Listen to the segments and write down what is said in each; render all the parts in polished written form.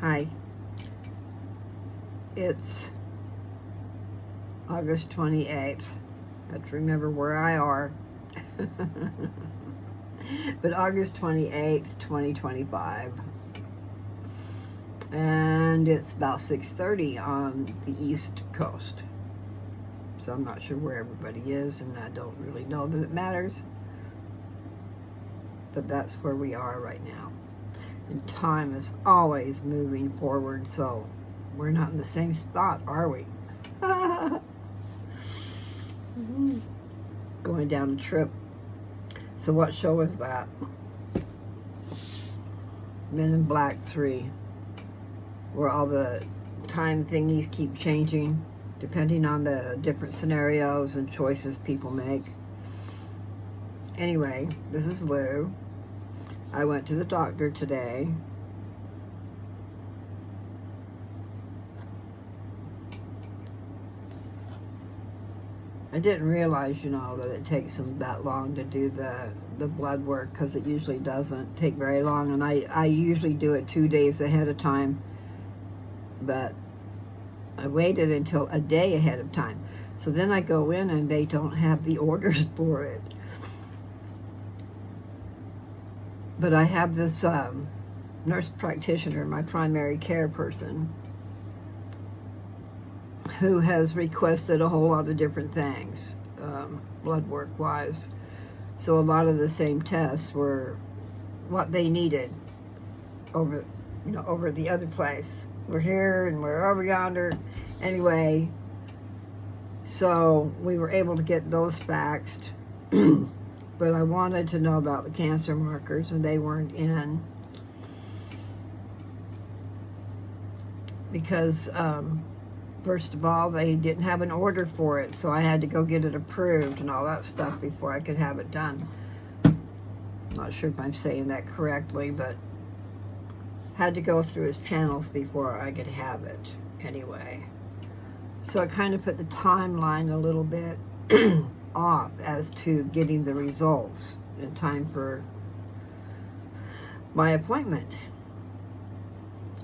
Hi, it's August 28th. I have to remember where I are. But August 28th, 2025. And it's about 6:30 on the East Coast. So I'm not sure where everybody is, and I don't really know that it matters. But that's where we are right now. And time is always moving forward, so we're not in the same spot, are we? Going down a trip. So what show is that? Men in Black 3, where all the time thingies keep changing depending on the different scenarios and choices people make. Anyway, this is Lou. I went to the doctor today. I didn't realize, that it takes them that long to do the blood work, because it usually doesn't take very long, and I usually do it 2 days ahead of time, but I waited until a day ahead of time. So then I go in and they don't have the orders for it. But I have this nurse practitioner, my primary care person, who has requested a whole lot of different things, blood work wise. So a lot of the same tests were what they needed over the other place. We're here and we're over yonder. Anyway, so we were able to get those faxed. But I wanted to know about the cancer markers, and they weren't in. Because, first of all, they didn't have an order for it, so I had to go get it approved and all that stuff before I could have it done. I'm not sure if I'm saying that correctly, but had to go through his channels before I could have it anyway. So I kind of put the timeline a little bit off as to getting the results in time for my appointment.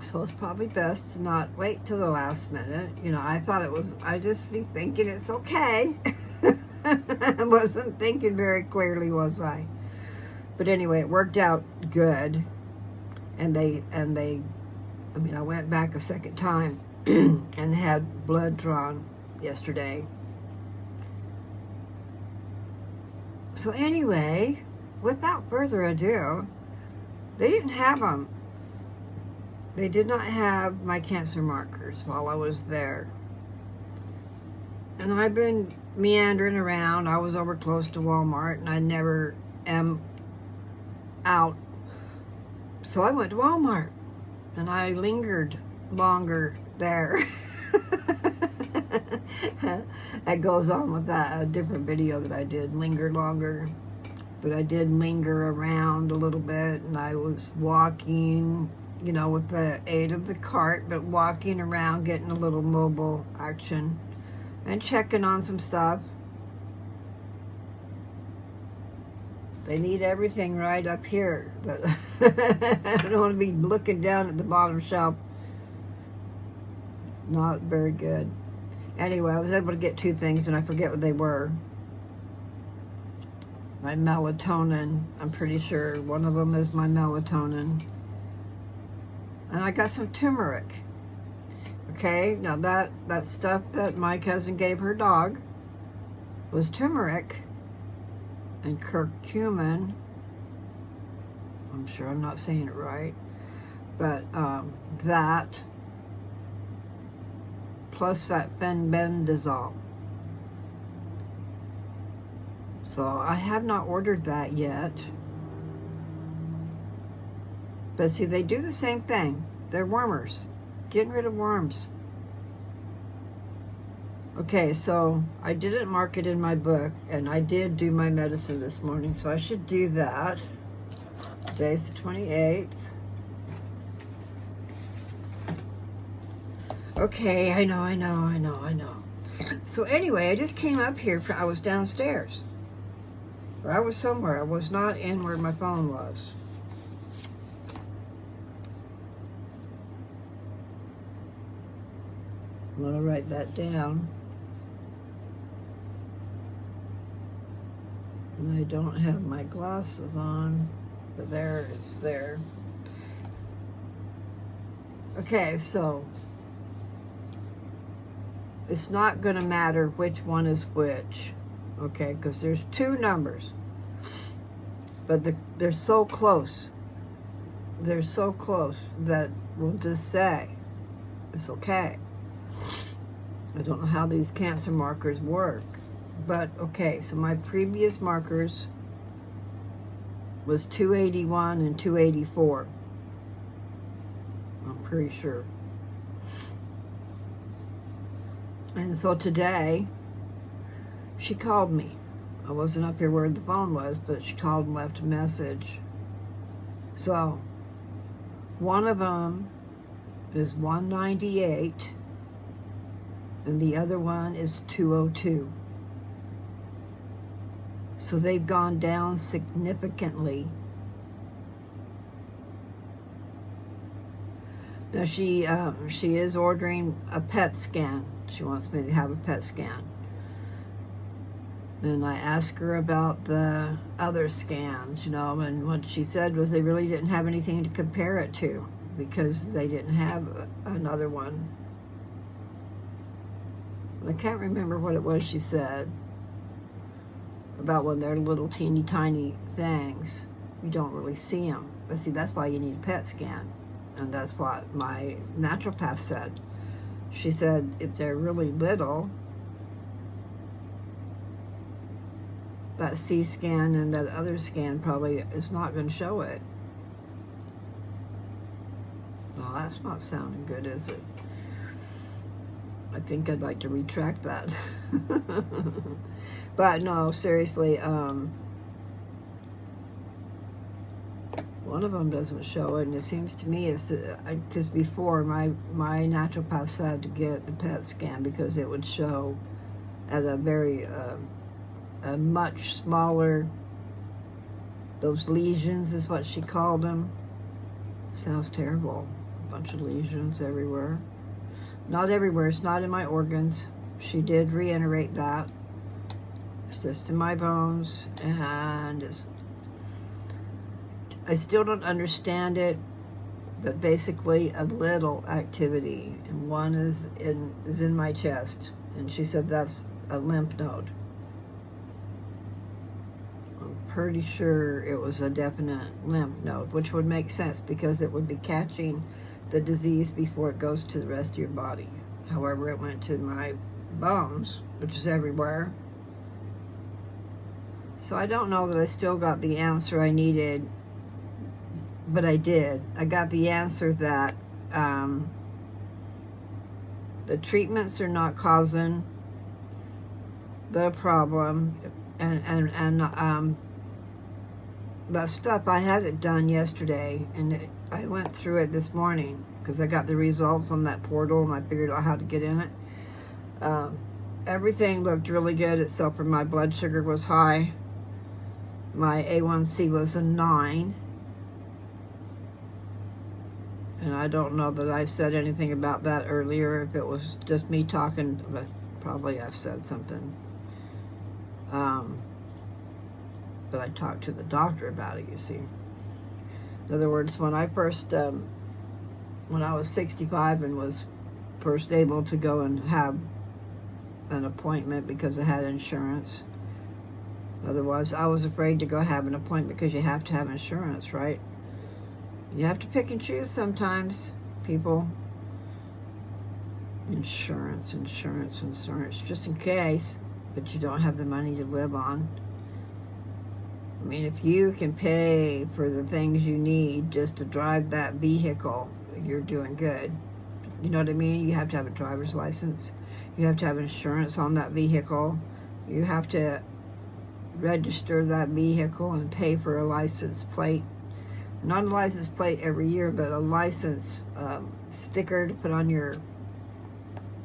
So it's probably best to not wait till the last minute. I just thinking it's okay. I wasn't thinking very clearly, was I? But anyway, it worked out good. And I went back a second time and had blood drawn yesterday. So anyway, without further ado, they didn't have them. They did not have my cancer markers while I was there. And I've been meandering around. I was over close to Walmart, and I never am out. So I went to Walmart, and I lingered longer there. That goes on with a different video that I did, linger longer. But I did linger around a little bit, and I was walking, with the aid of the cart, but walking around, getting a little mobile action and checking on some stuff. They need everything right up here, but I don't want to be looking down at the bottom shelf. Not very good. Anyway, I was able to get 2 things, and I forget what they were. My melatonin, I'm pretty sure one of them is my melatonin. And I got some turmeric. Okay, now that stuff that my cousin gave her dog was turmeric and curcumin. I'm sure I'm not saying it right, but that plus that fenbendazole. So I have not ordered that yet. But see, they do the same thing. They're wormers. Getting rid of worms. Okay, so I didn't mark it in my book, and I did do my medicine this morning, so I should do that. Today's the 28th. Okay, I know. So anyway, I just came up here. I was downstairs. Or I was somewhere. I was not in where my phone was. I'm going to write that down. And I don't have my glasses on, but there it's there. Okay, so it's not going to matter which one is which, okay, because there's two numbers, but they're so close. They're so close that we'll just say it's okay. I don't know how these cancer markers work, but okay, so my previous markers was 281 and 284. I'm pretty sure. And so today, she called me. I wasn't up here where the phone was, but she called and left a message. So, one of them is 198, and the other one is 202. So they've gone down significantly. Now she is ordering a PET scan. She wants me to have a PET scan. And I asked her about the other scans, and what she said was they really didn't have anything to compare it to because they didn't have another one. I can't remember what it was she said about when they're little teeny tiny things. You don't really see them. But see, that's why you need a PET scan. And that's what my naturopath said. She said if they're really little, that C scan and that other scan probably is not going to show it. Well, that's not sounding good, is it? I think I'd like to retract that. But no, seriously, one of them doesn't show it, and it seems to me it's because before my naturopath said to get the PET scan because it would show at a very a much smaller, those lesions is what she called them. Sounds terrible. A bunch of lesions everywhere. Not everywhere. It's not in my organs. She did reiterate that. It's just in my bones, and I still don't understand it, but basically a little activity, and one is in my chest, and she said that's a lymph node. I'm pretty sure it was a definite lymph node, which would make sense because it would be catching the disease before it goes to the rest of your body. However, it went to my bones, which is everywhere. So I don't know that I still got the answer I needed, but I did. I got the answer that the treatments are not causing the problem, and that stuff, I had it done yesterday, and I went through it this morning because I got the results on that portal and I figured out how to get in it. Everything looked really good except for my blood sugar was high. My A1C was a 9. And I don't know that I said anything about that earlier. If it was just me talking, but probably I've said something. But I talked to the doctor about it, you see. In other words, when I first, when I was 65 and was first able to go and have an appointment because I had insurance. Otherwise, I was afraid to go have an appointment because you have to have insurance, right? You have to pick and choose sometimes, people. Insurance, just in case, but you don't have the money to live on. I mean, if you can pay for the things you need just to drive that vehicle, you're doing good. You know what I mean? You have to have a driver's license. You have to have insurance on that vehicle. You have to register that vehicle and pay for a license plate. Not a license plate every year, but a license sticker to put on your,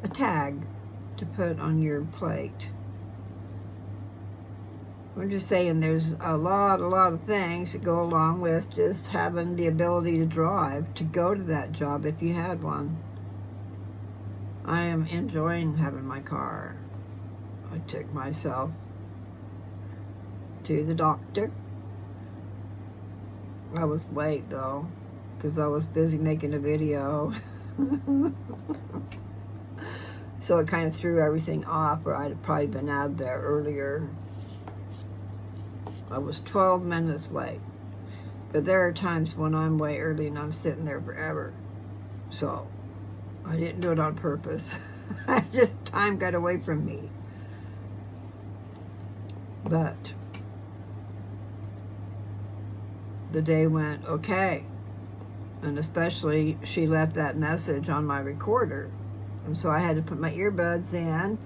a tag to put on your plate. I'm just saying there's a lot of things that go along with just having the ability to drive, to go to that job if you had one. I am enjoying having my car. I took myself to the doctor. I was late though, because I was busy making a video. So it kind of threw everything off, or I'd have probably been out of there earlier. I was 12 minutes late. But there are times when I'm way early and I'm sitting there forever. So I didn't do it on purpose. Time got away from me. But the day went okay. And especially she left that message on my recorder. And so I had to put my earbuds in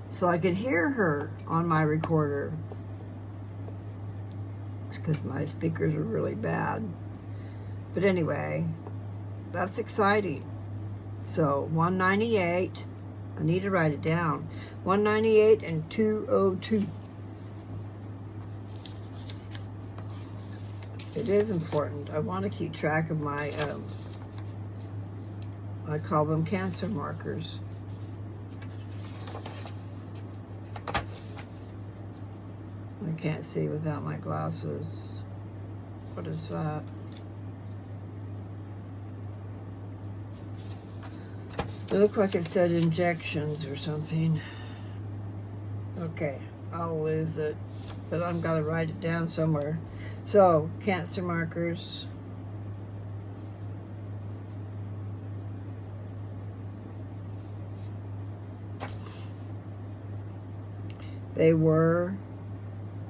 so I could hear her on my recorder. It's because my speakers are really bad. But anyway, that's exciting. So 198, I need to write it down. 198 and 202. It is important. I want to keep track of my, I call them cancer markers. I can't see without my glasses. What is that? It looked like it said injections or something. Okay, I'll lose it, but I'm gonna write it down somewhere. So, cancer markers. They were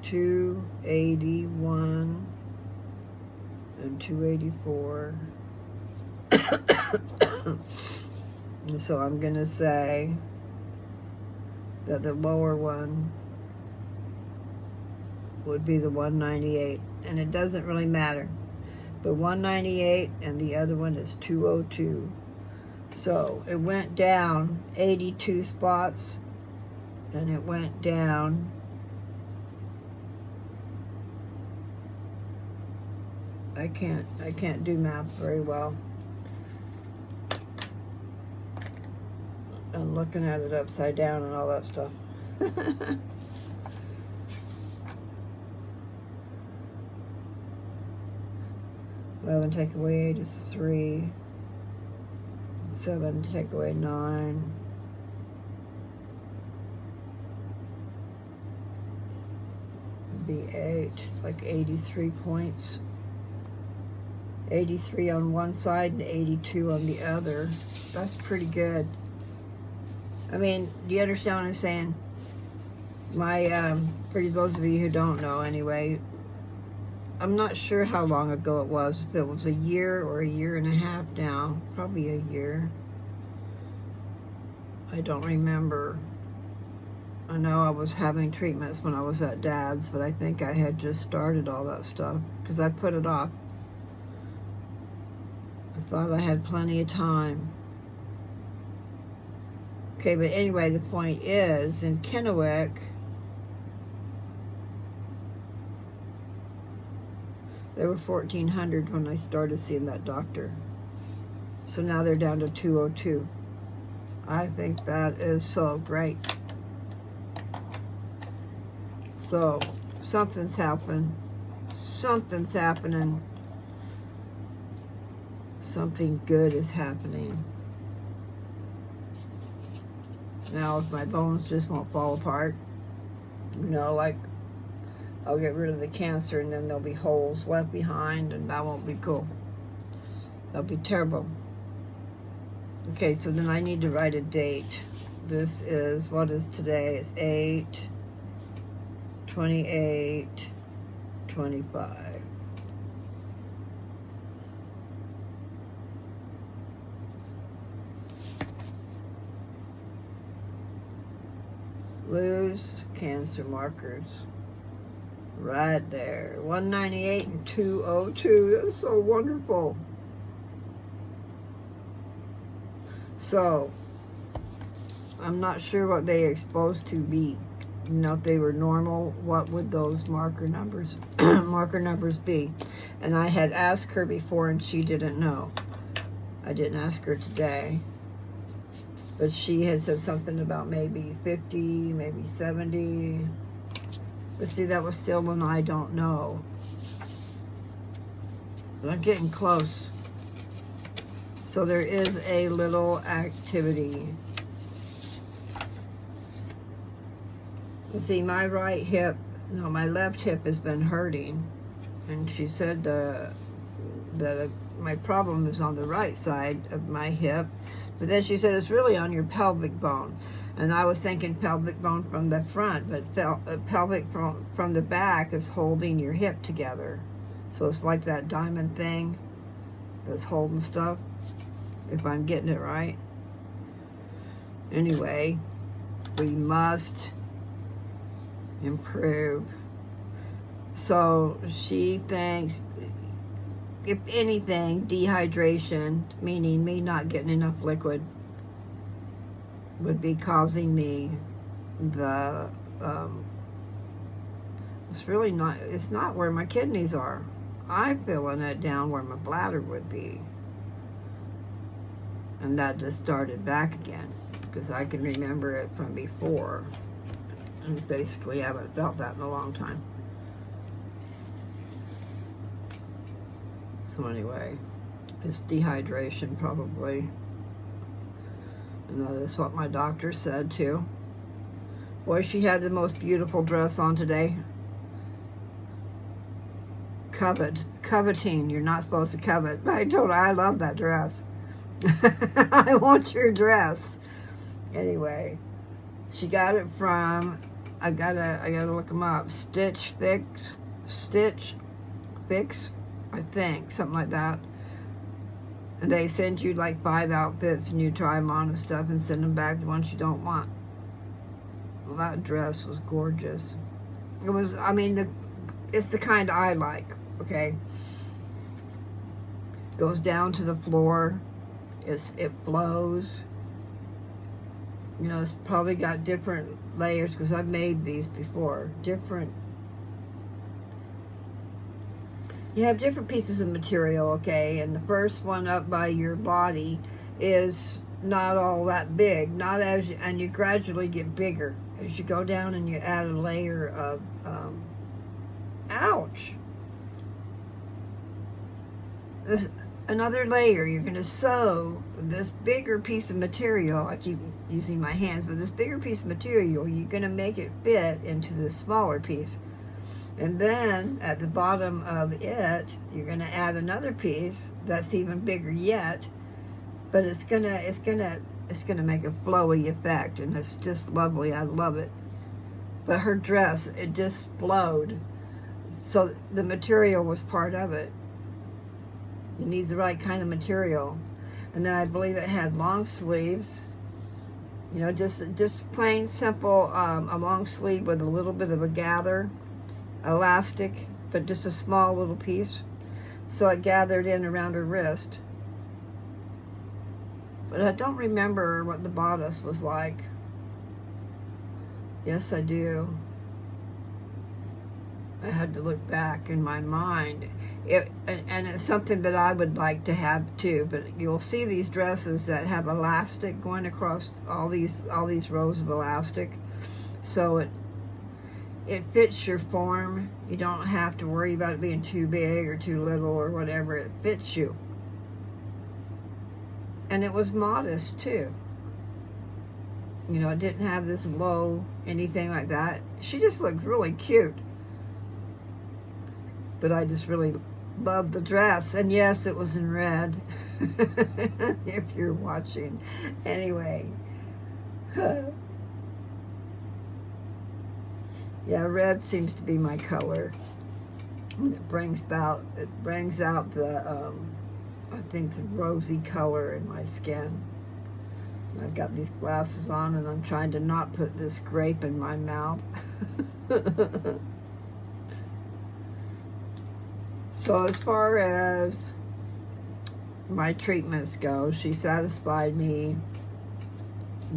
281 and 284. And so I'm going to say that the lower one would be the 198. And it doesn't really matter. But 198 and the other one is 202. So it went down 82 spots. And it went down I can't do math very well. I'm looking at it upside down and all that stuff. 11 take away 8 is 3. 7 take away 9. Be 8, like 83 points. 83 on one side and 82 on the other. That's pretty good. I mean, do you understand what I'm saying? My, for those of you who don't know anyway, I'm not sure how long ago it was, if it was a year or a year and a half now. Probably a year. I don't remember. I know I was having treatments when I was at Dad's, but I think I had just started all that stuff because I put it off. I thought I had plenty of time. Okay, but anyway, the point is, in Kennewick, they were 1,400 when I started seeing that doctor. So now they're down to 202. I think that is so great. So, something's happened. Something's happening. Something good is happening. Now, if my bones just won't fall apart, you know, like, I'll get rid of the cancer and then there'll be holes left behind and that won't be cool. That'll be terrible. Okay, so then I need to write a date. This is, what is today? It's 8/28/25. Lose cancer markers. Right there. 198 and 202. That's so wonderful. So, I'm not sure what they are supposed to be. You know, if they were normal, what would those marker numbers be? And I had asked her before and she didn't know. I didn't ask her today. But she had said something about maybe 50, maybe 70. But see, that was still an I don't know. But I'm getting close. So there is a little activity. See, my right hip, no, my left hip has been hurting. And she said that my problem is on the right side of my hip. But then she said it's really on your pelvic bone. And I was thinking pelvic bone from the front, but pelvic from the back is holding your hip together. So it's like that diamond thing that's holding stuff, if I'm getting it right. Anyway, we must improve. So she thinks, if anything, dehydration, meaning me not getting enough liquid, would be causing me the, it's really not, it's not where my kidneys are. I'm feeling it down where my bladder would be. And that just started back again, because I can remember it from before. And basically haven't felt that in a long time. So anyway, it's dehydration probably. And that is what my doctor said too. Boy, she had the most beautiful dress on today. Coveting, you're not supposed to covet. But I told her I love that dress. I want your dress. Anyway, she got it from, I gotta look them up. Stitch Fix, I think, something like that. And they send you like 5 outfits and you try them on and stuff and send them back the ones you don't want. Well, that dress was gorgeous. It was, I mean, it's the kind I like, okay? Goes down to the floor. It flows. You know, it's probably got different layers because I've made these before. You have different pieces of material, okay? And the first one up by your body is not all that big. And you gradually get bigger as you go down and you add a layer of, ouch. Another layer, you're going to sew this bigger piece of material. I keep using my hands, but this bigger piece of material, you're going to make it fit into the smaller piece. And then at the bottom of it, you're going to add another piece that's even bigger yet, but it's going to make a flowy effect, and it's just lovely. I love it. But her dress, it just flowed. So the material was part of it. You need the right kind of material. And then I believe it had long sleeves. You know, just plain simple, a long sleeve with a little bit of a gather, elastic, but just a small little piece. So it gathered in around her wrist. But I don't remember what the bodice was like. Yes, I do. I had to look back in my mind. And it's something that I would like to have too, but you'll see these dresses that have elastic going across all these rows of elastic. So it fits your form. You don't have to worry about it being too big or too little or whatever. It fits you. And it was modest too. You know, it didn't have this low, anything like that. She just looked really cute. But I just really loved the dress. And yes, it was in red. If you're watching. Anyway. Yeah, red seems to be my color. It brings out the, I think, the rosy color in my skin. And I've got these glasses on and I'm trying to not put this grape in my mouth. So as far as my treatments go, she satisfied me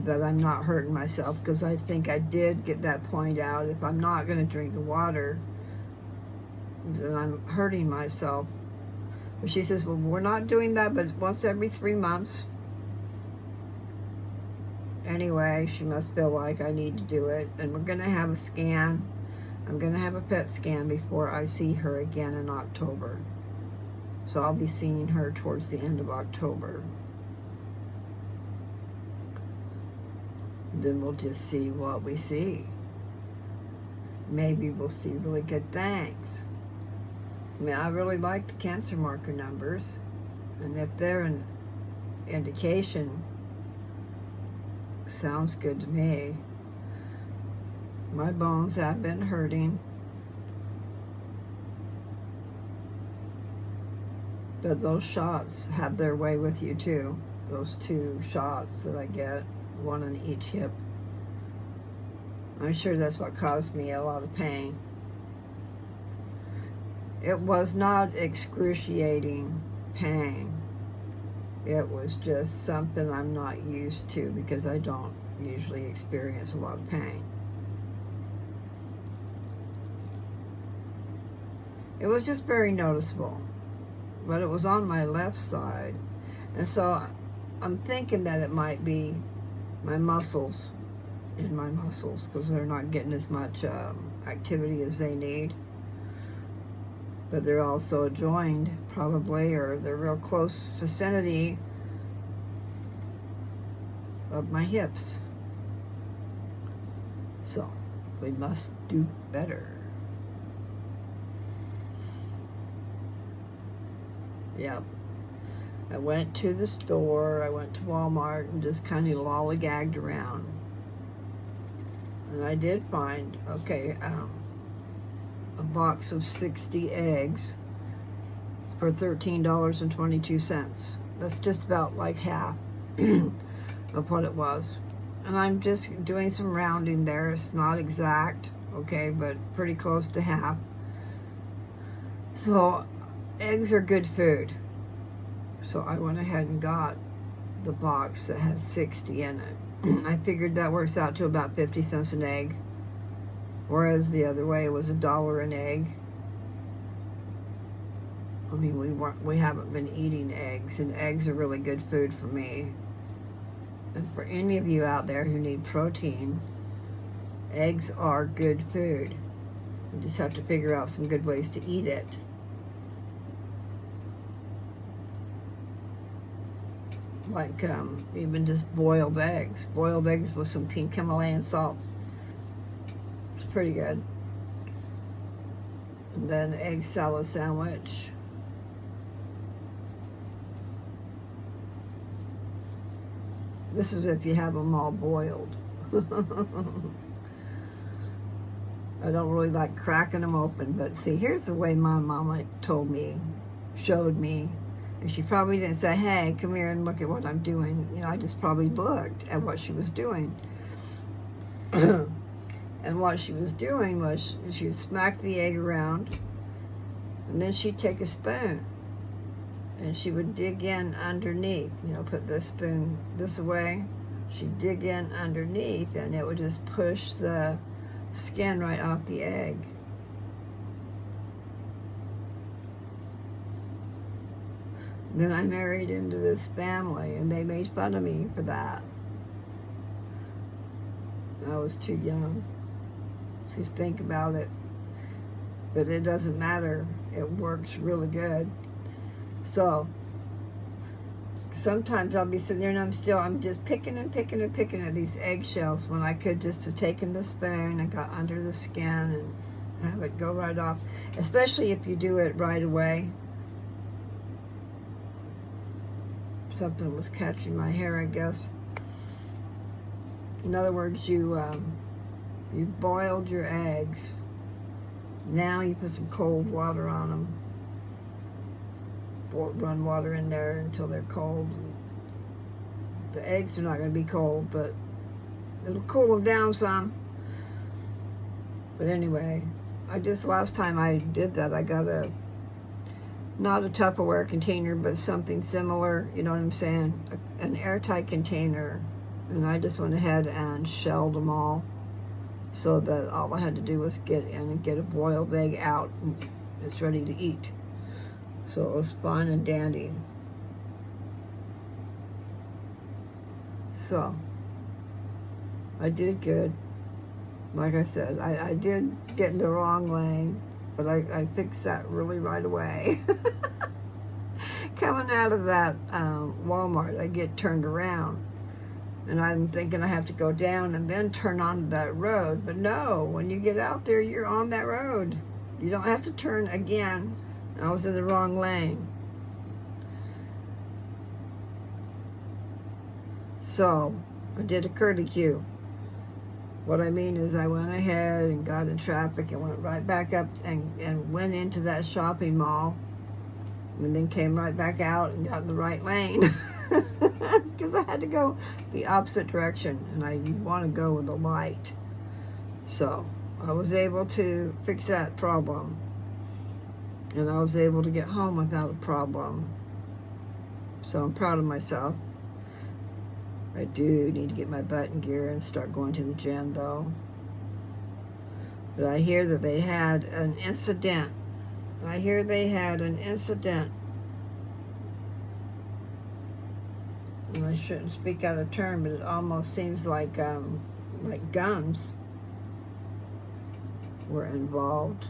that I'm not hurting myself, because I think I did get that point out. If I'm not going to drink the water, then I'm hurting myself. But she says, well, we're not doing that, but once every 3 months. anyway, she must feel like I need to do it. And we're going to have a scan. I'm going to have a PET scan before I see her again in October. So I'll be seeing her towards the end of October. Then we'll just see what we see. Maybe we'll see really good things. I mean, I really like the cancer marker numbers. And if they're an indication, sounds good to me. My bones have been hurting. But those shots have their way with you too. Those 2 shots that I get, 1 on each hip. I'm sure that's what caused me a lot of pain. It was not excruciating pain. It was just something I'm not used to because I don't usually experience a lot of pain. It was just very noticeable, but it was on my left side. And so I'm thinking that it might be my muscles, in my muscles, because they're not getting as much activity as they need. But they're also joined, probably, or they're real close vicinity of my hips. So we must do better. Yep. I went to the store, I went to Walmart and just kind of lollygagged around. And I did find, okay, a box of 60 eggs for $13.22. That's just about like half of what it was. And I'm just doing some rounding there. It's not exact, okay, but pretty close to half. So eggs are good food. So I went ahead and got the box that has 60 in it. I figured that works out to about 50 cents an egg. Whereas the other way it was $1 an egg. I mean, we haven't been eating eggs, and eggs are really good food for me. And for any of you out there who need protein, eggs are good food. You just have to figure out some good ways to eat it. Like even just boiled eggs with some pink Himalayan salt. It's pretty good. And then egg salad sandwich. This is if you have them all boiled. I don't really like cracking them open, but see, here's the way my mama told me, showed me. And she probably didn't say, hey, come here and look at what I'm doing. You know, I just probably looked at what she was doing. And what she was doing was she'd smack the egg around, and then she'd take a spoon and she would dig in underneath, you know, put the spoon this way. She'd dig in underneath and it would just push the skin right off the egg. Then I married into this family and they made fun of me for that. I was too young to think about it, but it doesn't matter. It works really good. So sometimes I'll be sitting there and I'm just picking and picking and picking at these eggshells when I could just have taken the spoon and got under the skin and have it go right off, especially if you do it right away. Something was catching my hair, I guess. In other words, you boiled your eggs. Now you put some cold water on them. Run water in there until they're cold. The eggs are not going to be cold, but it'll cool them down some. But anyway, last time I did that, I got not a Tupperware container, but something similar, you know what I'm saying? An airtight container. And I just went ahead and shelled them all so that all I had to do was get in and get a boiled egg out and it's ready to eat. So it was fun and dandy. So I did good. Like I said, I did get in the wrong lane, but I fixed that really right away. Coming out of that Walmart, I get turned around, and I'm thinking I have to go down and then turn onto that road. But no, when you get out there, you're on that road. You don't have to turn again. I was in the wrong lane. So I did a curlicue. What I mean is I went ahead and got in traffic and went right back up and went into that shopping mall, and then came right back out and got in the right lane because I had to go the opposite direction, and you want to go with the light. So I was able to fix that problem, and I was able to get home without a problem. So I'm proud of myself. I do need to get my butt in gear and start going to the gym, though. But I hear that they had an incident. And I shouldn't speak out of turn, but it almost seems like guns were involved.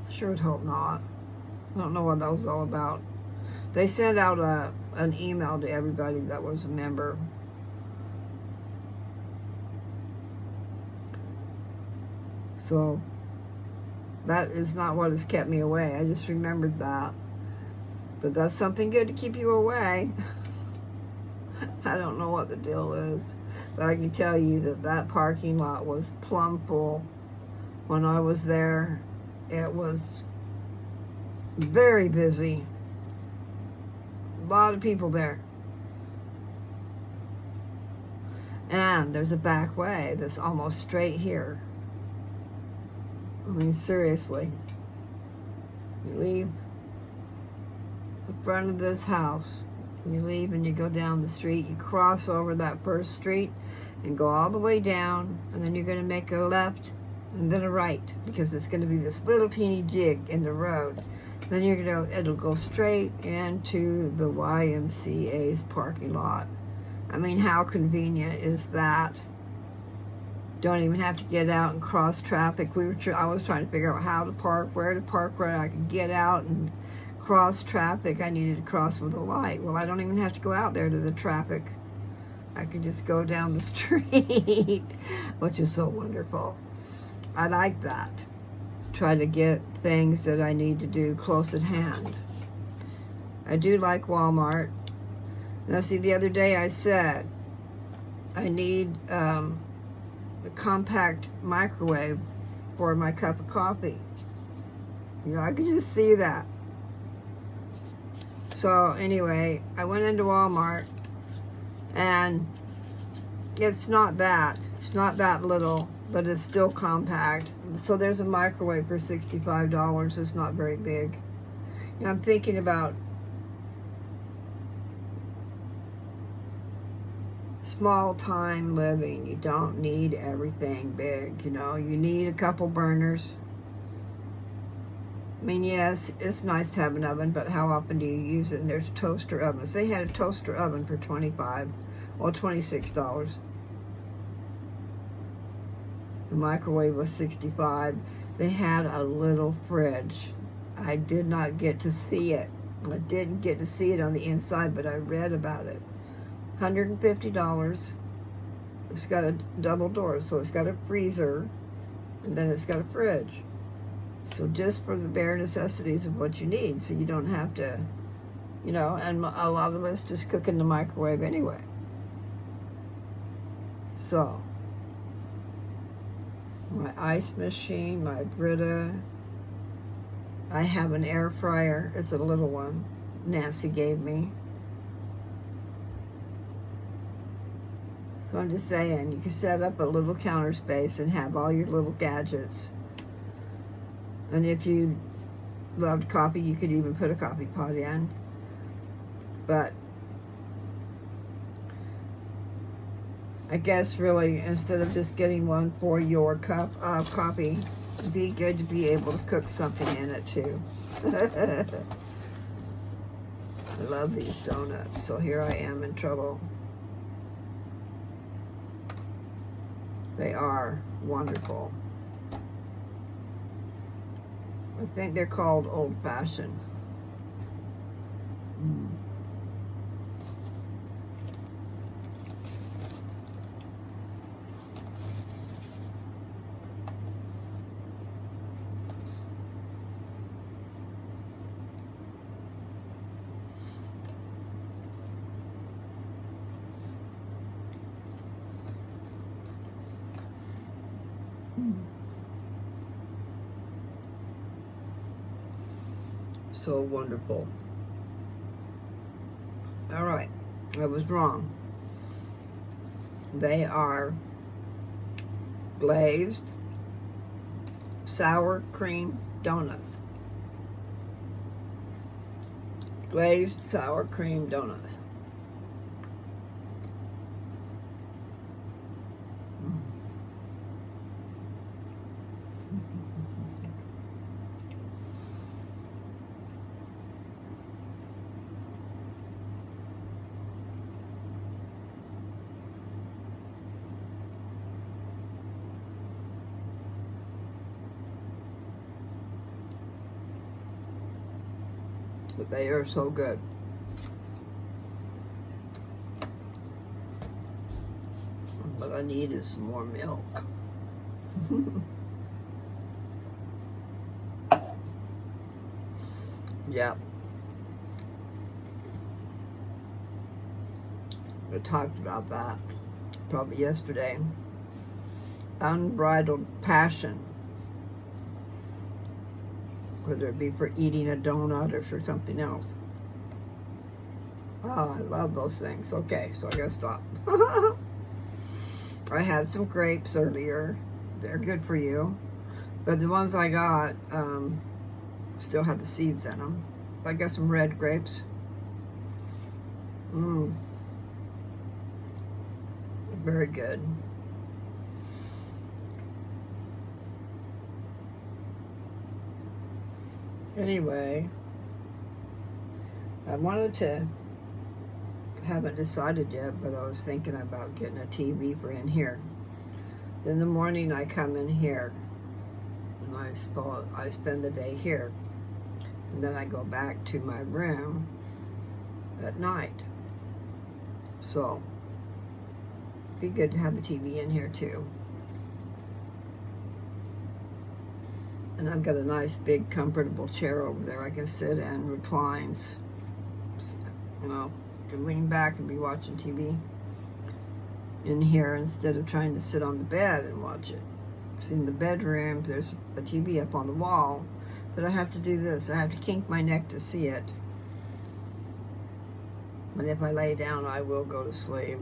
Sure would hope not. I don't know what that was all about. They sent out an email to everybody that was a member. So that is not what has kept me away. I just remembered that. But that's something good to keep you away. I don't know what the deal is, but I can tell you that that parking lot was plumb full. When I was there, it was very busy. A lot of people there. And there's a back way that's almost straight here. I mean, seriously. You leave the front of this house, you leave and you go down the street, you cross over that first street and go all the way down, and then you're going to make a left and then a right, because it's going to be this little teeny jig in the road. Then it'll go straight into the YMCA's parking lot. I mean, how convenient is that? Don't even have to get out and cross traffic. I was trying to figure out how to park, where to park, where I could get out and cross traffic. I needed to cross with a light. Well, I don't even have to go out there to the traffic. I could just go down the street, which is so wonderful. I like that. Try to get things that I need to do close at hand. I do like Walmart. Now, see, the other day I said I need a compact microwave for my cup of coffee. You know, I could just see that. So anyway, I went into Walmart, and it's not that little, but it's still compact. So there's a microwave for $65. It's not very big. And I'm thinking about small time living. You don't need everything big, you know. You need a couple burners. I mean, yes, it's nice to have an oven, but how often do you use it? And there's toaster ovens. They had a toaster oven for $26. The microwave was $65. They had a little fridge. I did not get to see it. I didn't get to see it on the inside, but I read about it. $150. It's got a double door, so it's got a freezer, and then it's got a fridge. So just for the bare necessities of what you need, so you don't have to, you know, and a lot of us just cook in the microwave anyway. So, my ice machine, my Brita. I have an air fryer. It's a little one Nancy gave me. So I'm just saying, you can set up a little counter space and have all your little gadgets. And if you loved coffee, you could even put a coffee pot in. But I guess really, instead of just getting one for your cup of coffee, it'd be good to be able to cook something in it too. I love these donuts, so here I am in trouble. They are wonderful. I think they're called Old Fashioned. Mm. So wonderful. All right, I was wrong. They are glazed sour cream donuts. Glazed sour cream donuts. But they are so good. What I need is some more milk. Yeah. I talked about that probably yesterday. Unbridled passion. Whether it be for eating a donut or for something else. Oh, I love those things. Okay, so I gotta stop. I had some grapes earlier. They're good for you. But the ones I got still had the seeds in them. I got some red grapes. Very good. Anyway, I wanted to, haven't decided yet, but I was thinking about getting a TV for in here. In the morning I come in here and I spend the day here, and then I go back to my room at night. So it'd be good to have a TV in here too. And I've got a nice big comfortable chair over there I can sit in, reclines. You know, I can lean back and be watching TV in here instead of trying to sit on the bed and watch it. See, in the bedroom, there's a TV up on the wall, but I have to do this. I have to kink my neck to see it. And if I lay down, I will go to sleep.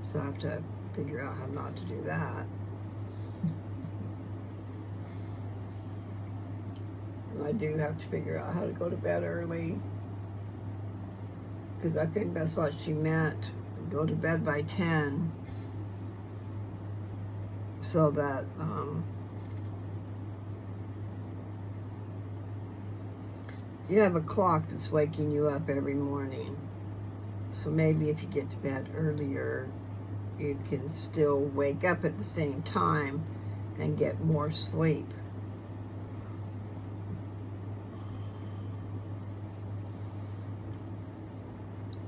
So I have to figure out how not to do that. And I do have to figure out how to go to bed early, because I think that's what she meant. Go to bed by 10 so that you have a clock that's waking you up every morning. So maybe if you get to bed earlier, you can still wake up at the same time and get more sleep.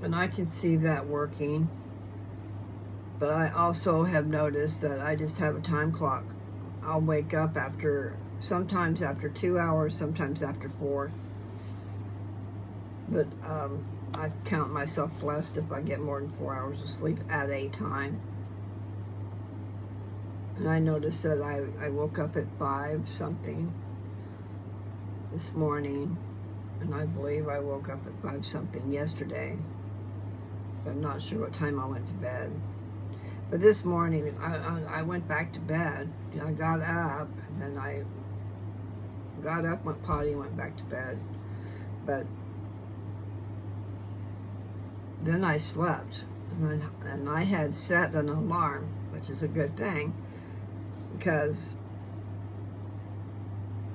And I can see that working. But I also have noticed that I just have a time clock. I'll wake up sometimes after 2 hours, sometimes after 4. But I count myself blessed if I get more than 4 hours of sleep at a time. And I noticed that I woke up at 5 something this morning. And I believe I woke up at 5 something yesterday. I'm not sure what time I went to bed. But this morning, I went back to bed. You know, I got up, and then I got up, went potty, and went back to bed. But then I slept, and I had set an alarm, which is a good thing, because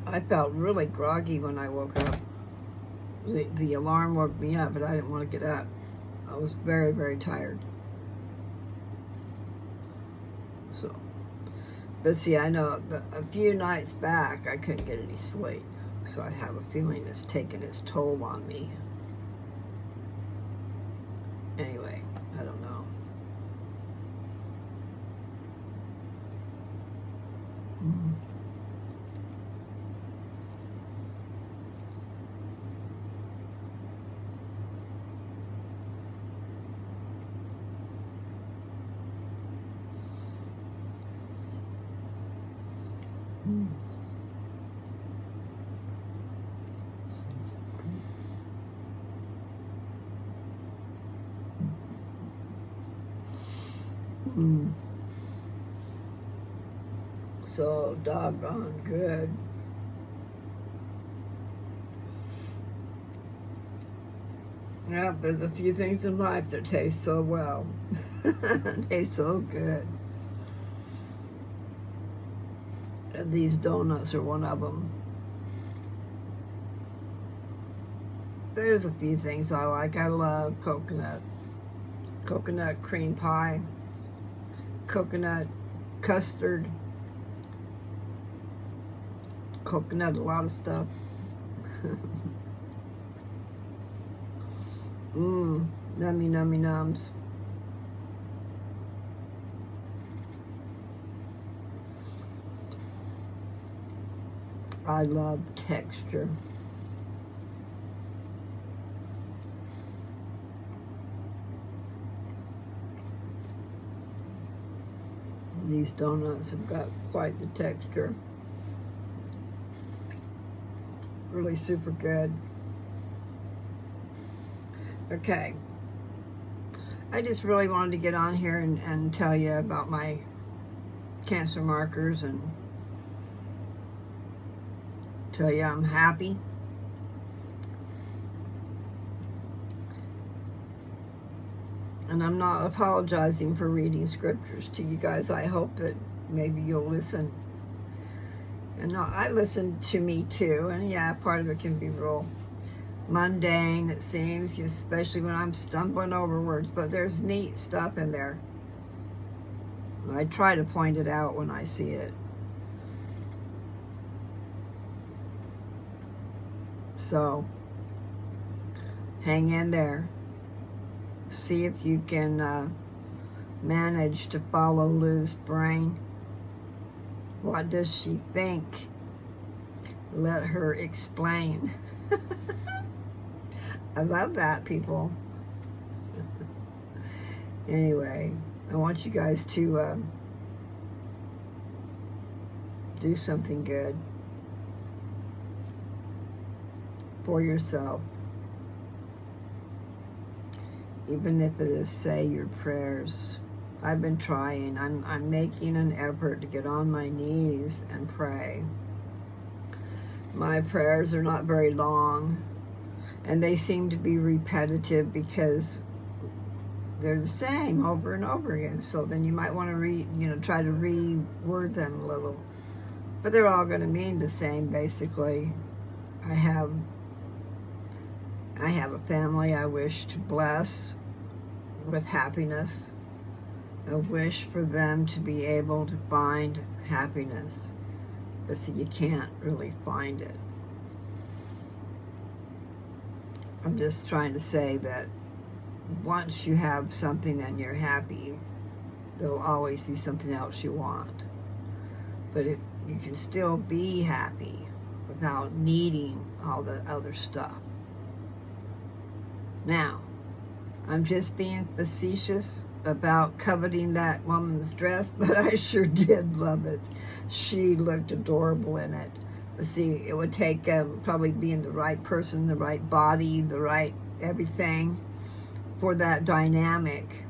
I felt really groggy when I woke up. The alarm woke me up, but I didn't want to get up. I was very, very tired. So, but see, I know a few nights back I couldn't get any sleep. So I have a feeling it's taken its toll on me. Anyway, I don't know. So doggone good. Yeah, there's a few things in life that taste so well. Taste so good. And these donuts are one of them. There's a few things I like. I love coconut cream pie, coconut custard, coconut, a lot of stuff. Nummy nums. I love texture. These donuts have got quite the texture. Really super good. Okay. I just really wanted to get on here and tell you about my cancer markers and tell you I'm happy. And I'm not apologizing for reading scriptures to you guys. I hope that maybe you'll listen. And I listen to me too. And yeah, part of it can be real mundane, it seems, especially when I'm stumbling over words. But there's neat stuff in there. And I try to point it out when I see it. So, hang in there. See if you can manage to follow Lou's brain. What does she think? Let her explain. I love that, people. Anyway, I want you guys to do something good for yourself. Even if it is say your prayers. I've been trying. I'm making an effort to get on my knees and pray. My prayers are not very long, and they seem to be repetitive because they're the same over and over again. So then you might want to try to reword them a little. But they're all going to mean the same, basically. I have a family I wish to bless with happiness. I wish for them to be able to find happiness. But see, you can't really find it. I'm just trying to say that once you have something and you're happy, there'll always be something else you want. But you can still be happy without needing all the other stuff. Now, I'm just being facetious about coveting that woman's dress, but I sure did love it. She looked adorable in it. But see, it would take probably being the right person, the right body, the right everything for that dynamic.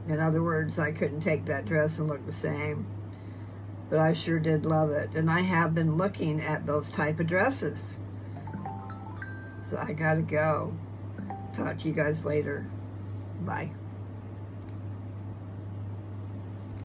In other words, I couldn't take that dress and look the same. But I sure did love it. And I have been looking at those type of dresses. So I gotta go. Talk to you guys later. Bye.